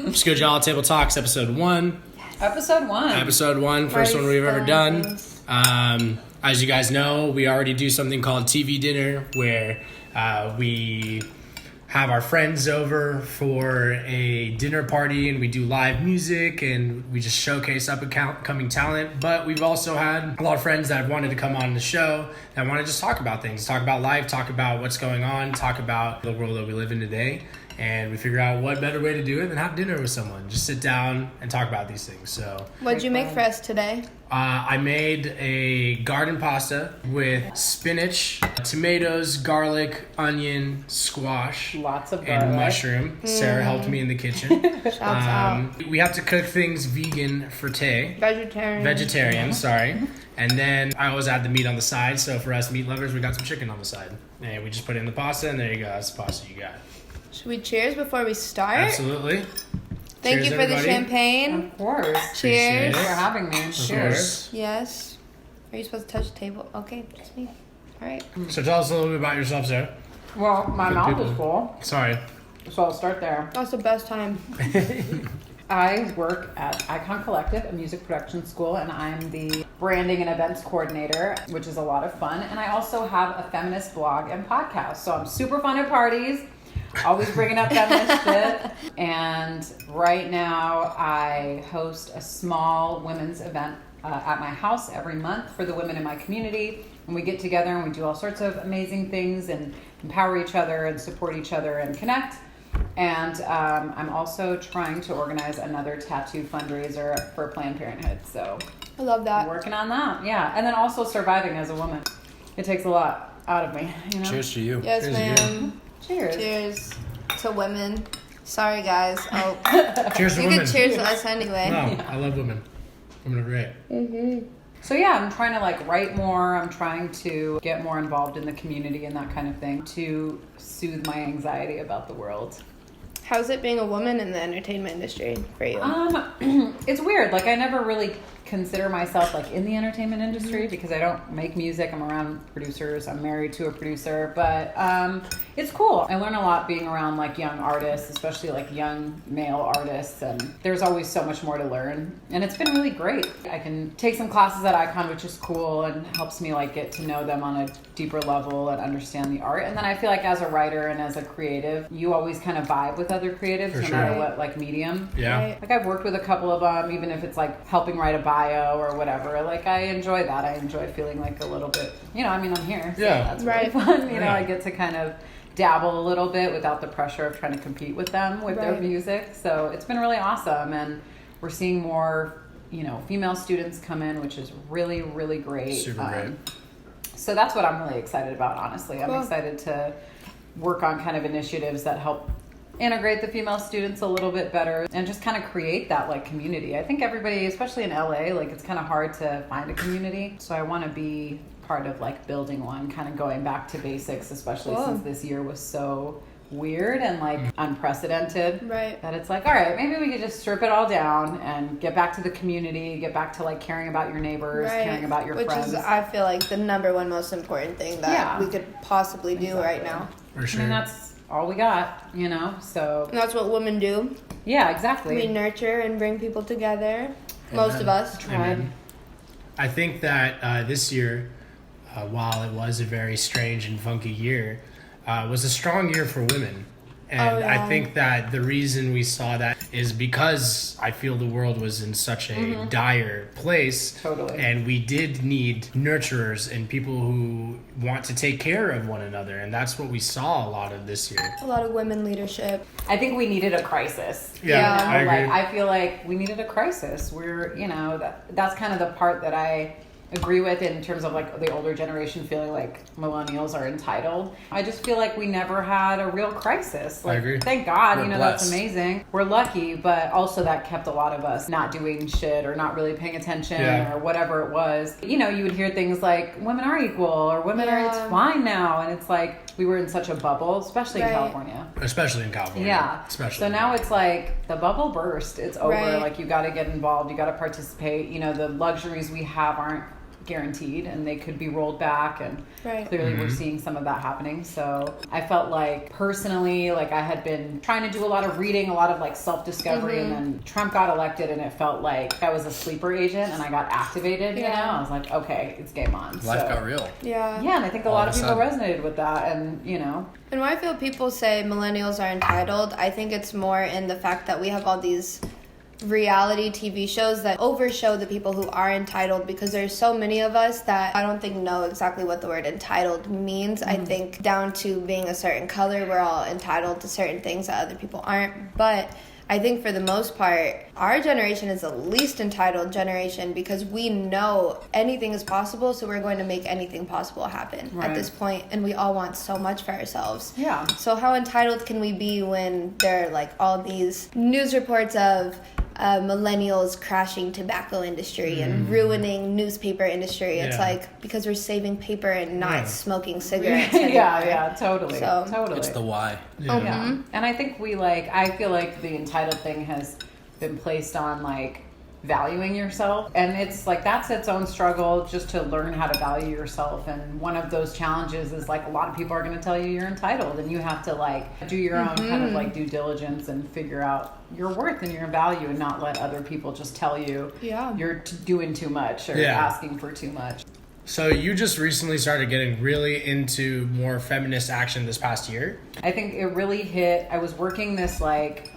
Just Y'all Table Talks, episode 1. Episode 1. Episode 1, first one we've ever done. As you guys know, we already do something called TV dinner, where we have our friends over for a dinner party, and we do live music, and we just showcase up-and-coming talent. But we've also had a lot of friends that have wanted to come on the show that want to just talk about things, talk about life, talk about what's going on, talk about the world that we live in today. And we figure out what better way to do it than have dinner with someone. Just sit down and talk about these things. So, what'd you make for us today? I made a garden pasta with spinach, tomatoes, garlic, onion, squash, lots of and mushroom. Sarah helped me in the kitchen. Shouts out. We have to cook things vegan for Tay. Vegetarian, sorry. And then I always add the meat on the side. So for us meat lovers, we got some chicken on the side. And we just put it in the pasta, and there you go. That's the pasta you got. Should we cheers before we start? Absolutely. Thank you for everybody. the champagne. Of course. Cheers. Thanks for having me. Cheers. Yes. Are you supposed to touch the table? Okay, that's me. All right. So tell us a little bit about yourself, Sarah. Well, my mouth is full, Sorry. so I'll start there. That's the best time. I work at Icon Collective, a music production school, and I'm the branding and events coordinator, which is a lot of fun. And I also have a feminist blog and podcast. So I'm super fun at parties. Always bringing up feminist shit. And right now I host a small women's event at my house every month for the women in my community. And we get together and we do all sorts of amazing things and empower each other and support each other and connect. And I'm also trying to organize another tattoo fundraiser for Planned Parenthood. So I love that. working on that, yeah. And then also surviving as a woman. It takes a lot out of me, you know? Cheers to you. Yes, Cheers to you. ma'am. Cheers. Cheers to women. Sorry, guys. Oh, Cheers to you women. can cheers to us anyway. No, I love women. Women are great. Mm-hmm. So yeah, I'm trying to write more. I'm trying to get more involved in the community and that kind of thing to soothe my anxiety about the world. How's it being a woman in the entertainment industry for you? It's weird. I never really consider myself in the entertainment industry because I don't make music. I'm around producers. I'm married to a producer, but it's cool. I learn a lot being around young artists, especially young male artists, and there's always so much more to learn. And it's been really great. I can take some classes at Icon, which is cool and helps me get to know them on a deeper level and understand the art. And then I feel as a writer and as a creative, you always kind of vibe with other creatives, For no sure. matter what medium. Yeah. Right. I've worked with a couple of them, even if it's helping write a bio or whatever. I enjoy that. I enjoy feeling a little bit, I'm here. So Yeah. that's Right. really fun. Yeah. I get to kind of dabble a little bit without the pressure of trying to compete with them with their Right. music. So it's been really awesome. And we're seeing more, female students come in, which is really, really great. Super great. So that's what I'm really excited about, honestly. I'm Cool. excited to work on kind of initiatives that help integrate the female students a little bit better and just kind of create that community. I think everybody, especially in LA, it's kind of hard to find a community. So I want to be part of building one, kind of going back to basics, especially Cool. since this year was so weird and unprecedented. Right. That it's all right, maybe we could just strip it all down and get back to the community, get back to caring about your neighbors, Right. caring about your Which friends. is, I feel the number one most important thing that Yeah. we could possibly do Exactly. right now. For sure. that's all we got, so And that's what women do. yeah, exactly. We nurture and bring people together. Most Amen. of us. Amen. I think that this year, while it was a very strange and funky year, was a strong year for women. And Oh, yeah. I think that the reason we saw that is because I feel the world was in such a dire place. Totally. And we did need nurturers and people who want to take care of one another. And that's what we saw a lot of this year. A lot of women leadership. I think we needed a crisis. Yeah, I agree. I feel we needed a crisis. We're, that's kind of the part that I agree with in terms of the older generation feeling millennials are entitled. I just feel we never had a real crisis. I agree. Thank God, We're that's blessed. amazing. We're lucky, but also that kept a lot of us not doing shit or not really paying attention Yeah. or whatever it was. You would hear things like women are equal or women are, it's Yeah. fine now. And it's we were in such a bubble, especially in Right. California. Especially in California. Yeah. Especially. So now it's the bubble burst. It's over. Right. You got to get involved. You got to participate. The luxuries we have aren't guaranteed and they could be rolled back, and Right. clearly we're seeing some of that happening. So I felt like personally, like I had been trying to do a lot of reading, a lot of like self-discovery, and then Trump got elected and it felt like I was a sleeper agent and I got activated, you know? I was like, okay, it's game on. Life got real. Yeah. Yeah, and I think a lot of people resonated with that, and you know. And when I feel people say millennials are entitled, I think it's more in the fact that we have all these reality TV shows that overshow the people who are entitled, because there's so many of us that I don't think know exactly what the word entitled means. I think down to being a certain color, we're all entitled to certain things that other people aren't. But I think for the most part, our generation is the least entitled generation, because we know anything is possible, so we're going to make anything possible happen at this point, and we all want so much for ourselves. Yeah. So how entitled can we be when there are like all these news reports of millennials crashing tobacco industry and ruining newspaper industry? It's like because we're saving paper and not smoking cigarettes anymore. yeah, totally. So, totally. It's the why. Yeah. And I think I feel like the entitled thing has been placed on like valuing yourself, and it's like that's its own struggle just to learn how to value yourself. And one of those challenges is like a lot of people are going to tell you you're entitled, and you have to like do your own kind of like due diligence and figure out your worth and your value, and not let other people just tell you you're doing too much or asking for too much. So you just recently started getting really into more feminist action this past year? I think it really hit. I was working this like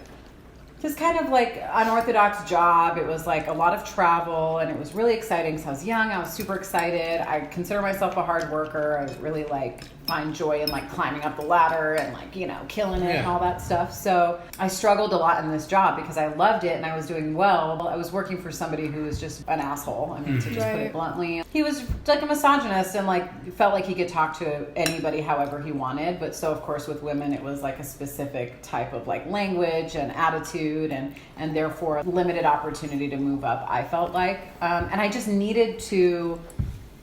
just kind of like unorthodox job. It was like a lot of travel, and it was really exciting because I was young. I was super excited. I consider myself a hard worker. I really like find joy in like climbing up the ladder and like, you know, killing it and all that stuff. So I struggled a lot in this job because I loved it and I was doing well. I was working for somebody who was just an asshole. I mean, to just put it bluntly. He was like a misogynist and like felt like he could talk to anybody however he wanted. But so of course with women, it was like a specific type of like language and attitude, and therefore limited opportunity to move up, I felt like. And I just needed to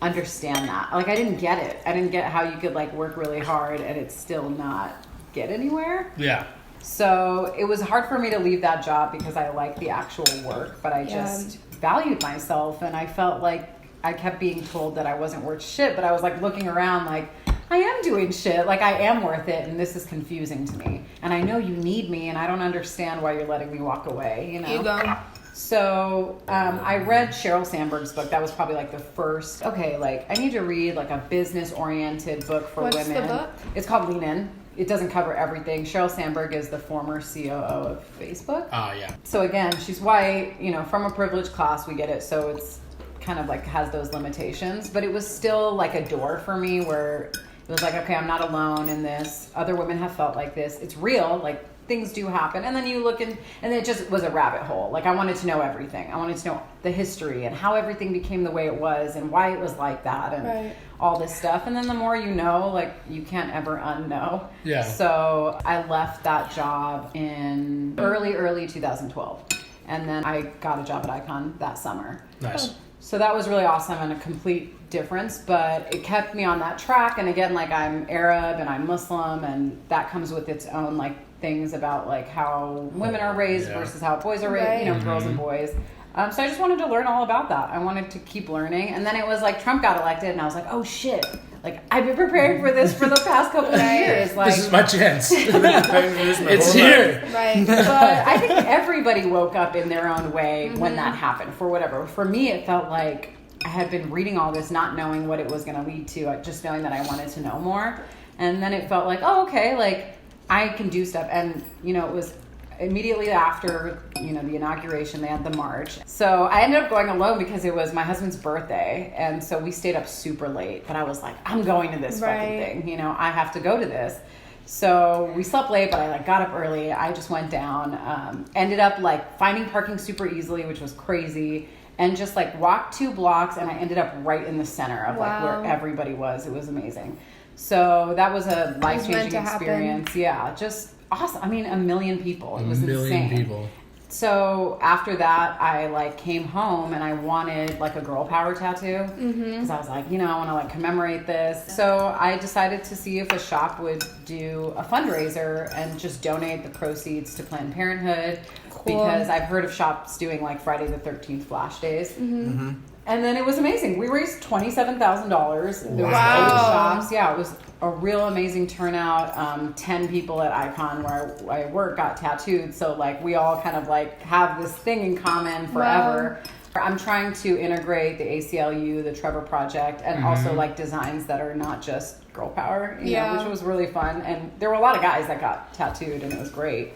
understand that. Like I didn't get it. I didn't get how you could like work really hard and it's still not get anywhere. Yeah. So it was hard for me to leave that job because I liked the actual work, but I just valued myself, and I felt like I kept being told that I wasn't worth shit, but I was like looking around like I am doing shit, like I am worth it, and this is confusing to me. And I know you need me, and I don't understand why you're letting me walk away, you know? Ego. So I read Sheryl Sandberg's book. That was probably like the first, okay, like I need to read like a business-oriented book for women. What's the book? It's called Lean In. It doesn't cover everything. Sheryl Sandberg is the former COO of Facebook. Oh, yeah. So again, she's white, you know, from a privileged class, we get it. So it's kind of like has those limitations, but it was still like a door for me where it was like, okay, I'm not alone in this. Other women have felt like this. It's real. Like things do happen. And then you look and it just was a rabbit hole. Like I wanted to know everything. I wanted to know the history and how everything became the way it was and why it was like that and all this stuff. And then the more you know, like you can't ever unknow. Yeah. So I left that job in early 2012. And then I got a job at Icon that summer. Nice. So that was really awesome and a complete difference, but it kept me on that track. And again, like I'm Arab and I'm Muslim, and that comes with its own like things about like how women are raised versus how boys are raised, you know, girls and boys. So I just wanted to learn all about that. I wanted to keep learning. And then it was like Trump got elected and I was like, oh shit. Like I've been preparing for this for the past couple of years. Like this is my chance. It's here. Right. But I think everybody woke up in their own way when that happened for whatever. For me, it felt like I had been reading all this, not knowing what it was going to lead to, just knowing that I wanted to know more. And then it felt like, oh, okay, like I can do stuff. And, you know, it was immediately after, you know, the inauguration, they had the march. So I ended up going alone because it was my husband's birthday. And so we stayed up super late. But I was like, I'm going to this fucking thing. You know, I have to go to this. So we slept late, but I like got up early. I just went down, ended up like finding parking super easily, which was crazy. And just like walked 2 blocks and I ended up right in the center of like where everybody was. It was amazing. So that was a life-changing experience. Yeah, just awesome. I mean, 1 million people. It was insane. 1 million people. So after that, I like came home and I wanted like a girl power tattoo because I was like, you know, I want to like commemorate this. So I decided to see if a shop would do a fundraiser and just donate the proceeds to Planned Parenthood. because I've heard of shops doing like Friday the 13th flash days. Mm-hmm. And then it was amazing. We raised $27,000. There was 8 Wow. shops. Yeah, it was a real amazing turnout. 10 people at Icon where I work got tattooed. So like we all kind of like have this thing in common forever. Wow. I'm trying to integrate the ACLU, the Trevor Project, and also like designs that are not just girl power, you know, which was really fun. And there were a lot of guys that got tattooed and it was great.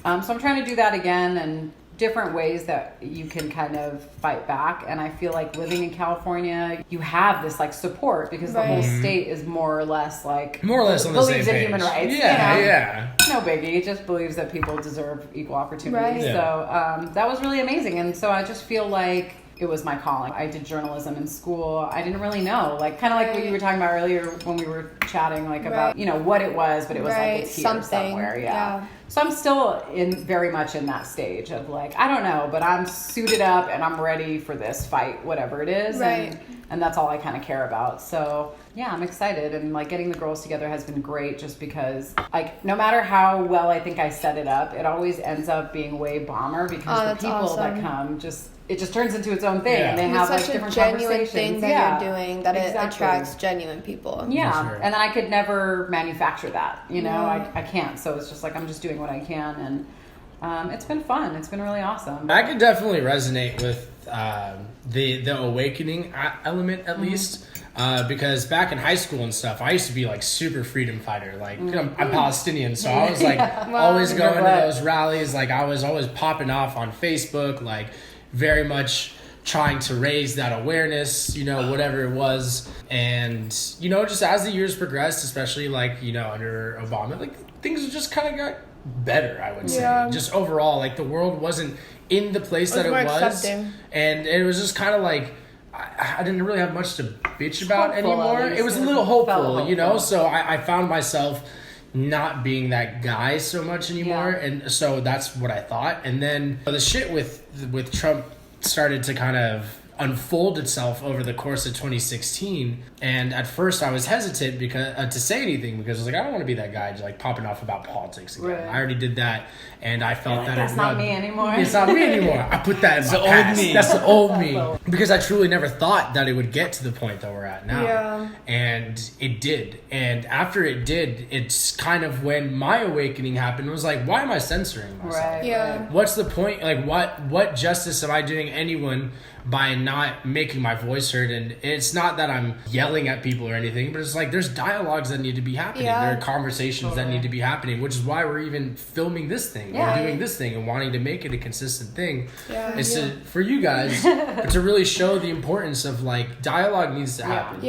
So I'm trying to do that again and different ways that you can kind of fight back. And I feel like living in California, you have this like support because the whole state is more or less on the same page. in human rights. Yeah, you know? yeah. No biggie. It just believes that people deserve equal opportunity. Right. Yeah. So that was really amazing. And so I just feel like it was my calling. I did journalism in school. I didn't really know, like kind of like what you were talking about earlier when we were chatting, like about, you know, what it was, but it was like it's here somewhere. Yeah. So I'm still very much in that stage of like, I don't know, but I'm suited up and I'm ready for this fight, whatever it is. Right. And that's all I kind of care about. So yeah, I'm excited. And like getting the girls together has been great just because like no matter how well I think I set it up, it always ends up being way bomber because the people that come it just turns into its own thing. And they have like different genuine conversations. Thing that you're doing that it attracts genuine people. Yeah. Sure. And then I could never manufacture that, you know, I can't. So it's just like, I'm just doing what I can. And it's been fun. It's been really awesome. I could definitely resonate with the awakening element at least. Because back in high school and stuff, I used to be like super freedom fighter. Like I'm Palestinian, so I was like always going to those rallies. Like I was always popping off on Facebook, like very much trying to raise that awareness, you know, whatever it was. And, you know, just as the years progressed, especially like, you know, under Obama, like things just kind of got better, I would say. Just overall, like the world wasn't in the place that it was. Accepting. And it was just kind of like, I didn't really have much to bitch about anymore. It was a little hopeful, you know? So I found myself not being that guy so much anymore. And so that's what I thought. And then the shit with Trump started to kind of unfold itself over the course of 2016. And at first I was hesitant because to say anything because I was like, I don't want to be that guy just like popping off about politics again. Right. I already did that. And I felt that that's not me anymore. It's not me anymore. I put that in my past. Me. That's the old me. Because I truly never thought that it would get to the point that we're at now. Yeah. And it did. And after it did, it's kind of when my awakening happened. It was like, why am I censoring myself? Right. Yeah. What's the point? Like, what justice am I doing anyone by not making my voice heard? And it's not that I'm yelling at people or anything, but it's like there's dialogues that need to be happening. There are conversations that need to be happening, which is why we're even filming this thing or doing this thing and wanting to make it a consistent thing. It's for you guys to really show the importance of like dialogue needs to happen.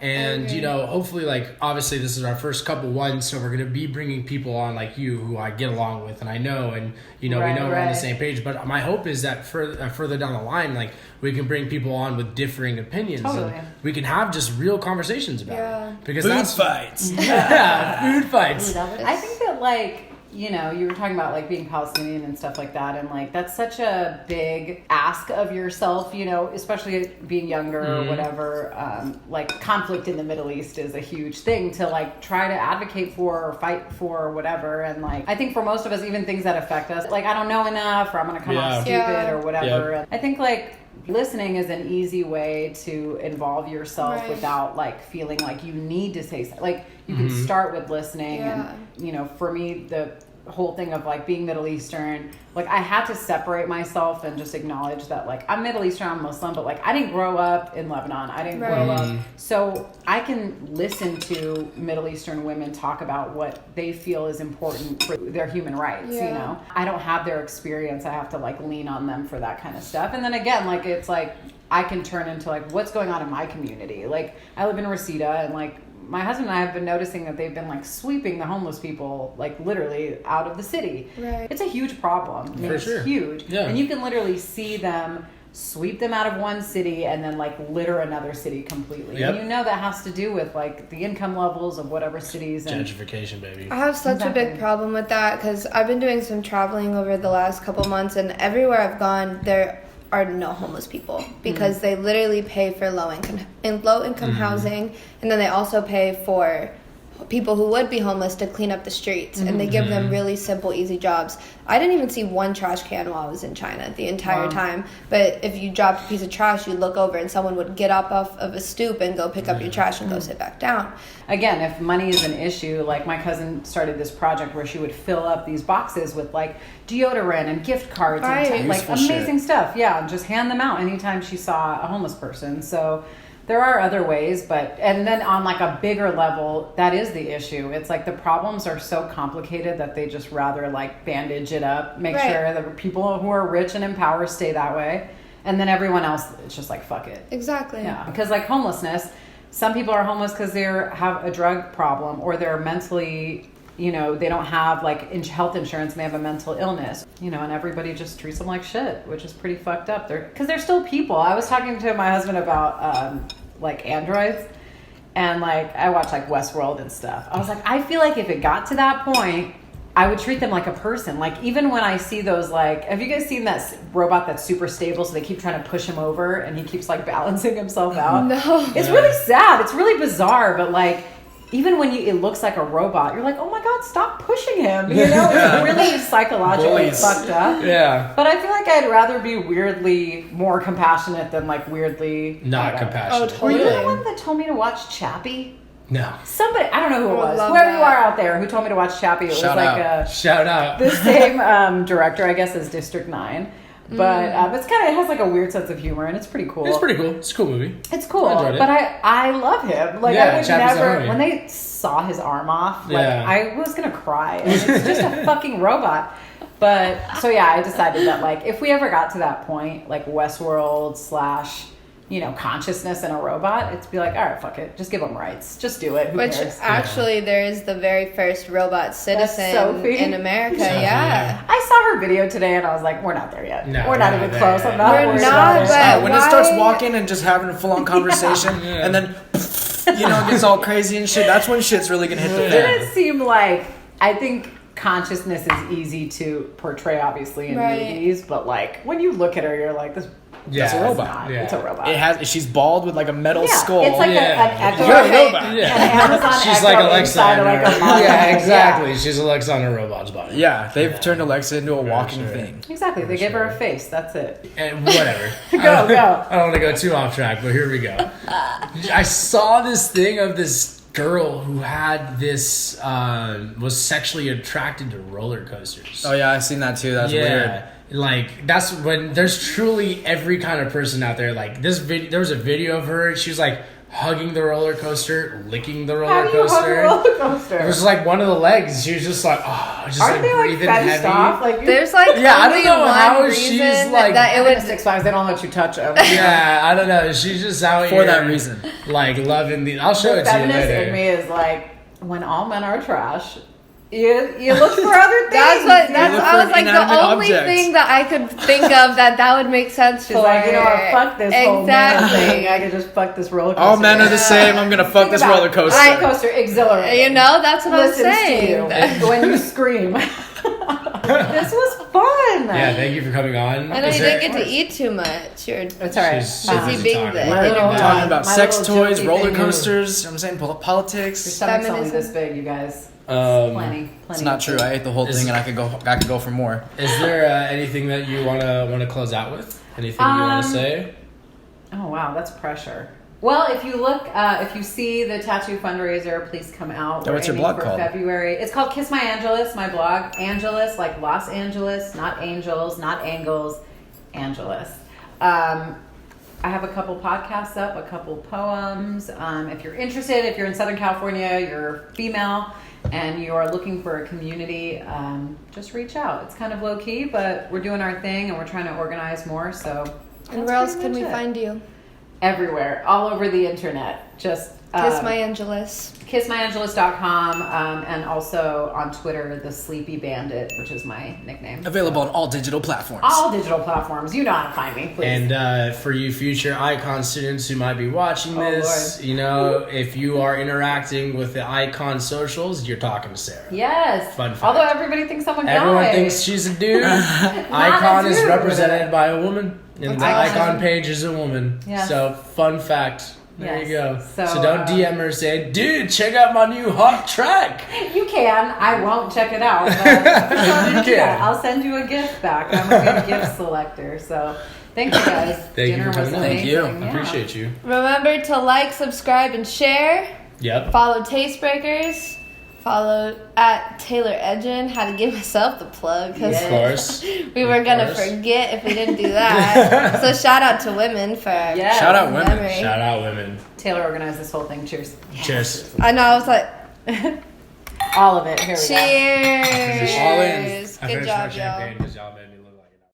And you know, hopefully, like obviously this is our first couple ones, so we're gonna be bringing people on like you who I get along with and I know, and you know we know we're on the same page. But my hope is that further down the line, like we can bring people on with differing opinions and we can have just real conversations about it. Because food fights. Food fights. I think that like, you know, you were talking about like being Palestinian and stuff like that, and like that's such a big ask of yourself, you know, especially being younger or whatever. Like conflict in the Middle East is a huge thing to like try to advocate for or fight for or whatever. And like I think for most of us, even things that affect us, like I don't know enough or I'm gonna come off stupid or whatever. And I think like listening is an easy way to involve yourself without like feeling like you need to say something. Like you can start with listening and you know, for me the whole thing of like being Middle Eastern, like I had to separate myself and just acknowledge that like I'm Middle Eastern, I'm Muslim, but like I didn't grow up in Lebanon. I didn't grow up. So I can listen to Middle Eastern women talk about what they feel is important for their human rights, you know? I don't have their experience. I have to like lean on them for that kind of stuff. And then again, like it's like I can turn into like what's going on in my community. Like I live in Reseda and like my husband and I have been noticing that they've been like sweeping the homeless people like literally out of the city. It's a huge problem. I mean, it's huge. And you can literally see them sweep them out of one city and then like litter another city completely. And you know that has to do with like the income levels of whatever cities. And gentrification, baby. I have such a big problem with that because I've been doing some traveling over the last couple months, and everywhere I've gone there are no homeless people because they literally pay for low income housing, and then they also pay for people who would be homeless to clean up the streets, and they give them really simple, easy jobs. I didn't even see one trash can while I was in China the entire time. But if you dropped a piece of trash, you'd look over and someone would get up off of a stoop and go pick up your trash and go sit back down. Again, if money is an issue, like my cousin started this project where she would fill up these boxes with like deodorant and gift cards and like amazing stuff. Yeah, and just hand them out anytime she saw a homeless person. So there are other ways, and then on like a bigger level, that is the issue. It's like the problems are so complicated that they just rather like bandage it up, make sure that people who are rich and in power stay that way. And then everyone else, it's just like, fuck it. Exactly. Yeah, because like homelessness, some people are homeless because they have a drug problem or they're mentally, they don't have like health insurance and they have a mental illness, and everybody just treats them like shit, which is pretty fucked up. Because they're still people. I was talking to my husband about like androids, and like I watch like Westworld and stuff. I was like, I feel like if it got to that point, I would treat them like a person. Like even when I see those, like, have you guys seen that robot that's super stable, so they keep trying to push him over and he keeps like balancing himself out? No. It's really sad. It's really bizarre, but like even when it looks like a robot, you're like, oh my God, stop pushing him. It's really psychologically fucked up. Yeah. But I feel like I'd rather be weirdly more compassionate than like weirdly not compassionate. Oh, totally. Were you the one that told me to watch Chappie? No. Somebody, I don't know who it was. love Whoever that. you are out there who told me to watch Chappie, it was Shout out. the same director, I guess, as District 9. But it has like a weird sense of humor, and it's pretty cool. It's pretty cool. It's a cool movie. It's cool. I enjoyed it. But I love him. Like Yeah, I would Chappie's never, the homie. when they saw his arm off, like Yeah. I was gonna cry. And it's just a fucking robot. But so yeah, I decided that like if we ever got to that point, like Westworld / consciousness in a robot, it'd be like, all right, fuck it, just give them rights, just do it. Who Which cares? actually, there is the very first robot citizen Sophie. in America. Sophie, yeah. I saw her video today, and I was like, we're not there yet. No, we're not even there close. yet. I'm not We're worried not, about it. but When it starts why- walking and just having a full-on conversation, and then it gets all crazy and shit, that's when shit's really gonna hit the It fan. didn't seem like, I think consciousness is easy to portray, obviously, in Right. movies, but like when you look at her, you're like, this. Yeah. It's a It's robot. not. Yeah. It's a robot. It has. She's bald with like a metal skull. It's like Yeah. an Echo. You're a robot. An Yeah. Amazon She's Echo like Alexa inside in of like her. a model. Yeah, exactly. She's Alexa on a robot's body. Yeah, they've turned Alexa into a walking sure. thing. Exactly. They gave her a face. That's it. And whatever. Go. I don't want to go too off track, but here we go. I saw this thing of this girl who had this was sexually attracted to roller coasters. Oh yeah, I've seen that too. That's weird. Like that's when there's truly every kind of person out there. Like this video, there was a video of her. She was like hugging the roller coaster, licking the How roller do you hug a coaster. roller coaster? It was like one of the legs. She was just like, just Aren't like they like breathing fenced heavy. off? Like There's like Yeah, I don't only know one how reason she's, like- that it would would. Six Flags. They don't let you touch them. Yeah, I don't know. She's just out For here that reason. like loving the. I'll show The it to you feminist later. in me is like, when all men are trash, you look for other things. That's what. That's. look I for was like the inanimate only objects. thing that I could think of that would make sense She's for. like, fuck this whole man Exactly. thing. I could just fuck this roller coaster. All men are the same. I'm gonna fuck Think this about roller it. coaster. Roller coaster, exhilarating. That's what I'm Listens saying. to you when you scream. This was fun. Yeah, thank you for coming on. I know Is you there- didn't get to eat too much. It's all right. She's Busy busy being talking. the My little- interviewer. Talking about My sex little toys, jokey roller thing. coasters. You know what I'm saying Your politics. stomach's only Feminism. this big, you guys. Plenty. It's not true. I ate the whole Is- thing, and I could go for more. Is there anything that you wanna close out with? Anything you wanna say? Oh wow, that's pressure. Well, if you look, if you see the tattoo fundraiser, please come out. Yeah, We're what's your aiming blog for called? February. It's called Kiss My Angelus. My blog, Angelus, like Los Angeles, not angels, not angles, Angelus. I have a couple podcasts up, a couple poems. If you're interested, if you're in Southern California, you're female, and you are looking for a community, just reach out. It's kind of low key, but we're doing our thing, and we're trying to organize more. So. And that's where else pretty can we much it. find you? Everywhere, all over the internet. Just Kiss My Angelus. kissmyangelus.com, and also on Twitter, the Sleepy Bandit, which is my nickname. Available on all digital platforms. All digital platforms. You know how to find me, please. And for you future Icon students who might be watching Oh, this, if you are interacting with the Icon socials, you're talking to Sarah. yes. Fun fact. Although everybody thinks I'm a guy. Everyone thinks she's a dude. Icon is represented by a woman, and the Icon. Icon page is a woman. Yes. So, fun fact. There Yes. you go. So, So don't DM her, say, dude, check out my new hot track. You can. I won't check it out. But You can. Yeah, I'll send you a gift back. I'm a good gift selector. So thank you guys. Thank you for coming on. Thank you. amazing. I Yeah. appreciate you. Remember to like, subscribe, and share. Yep. Follow Tastebreakers. Follow at Taylor Edgen. Had to give myself the plug because Of course. we were gonna forget if we didn't do that. So shout out to women for Yes. Shout out women. memory. Shout out women. Taylor organized this whole thing. Cheers. Cheers. I know. I was like, All of it. Here we go. cheers. All in. I Good finished my job, y'all. champagne because y'all made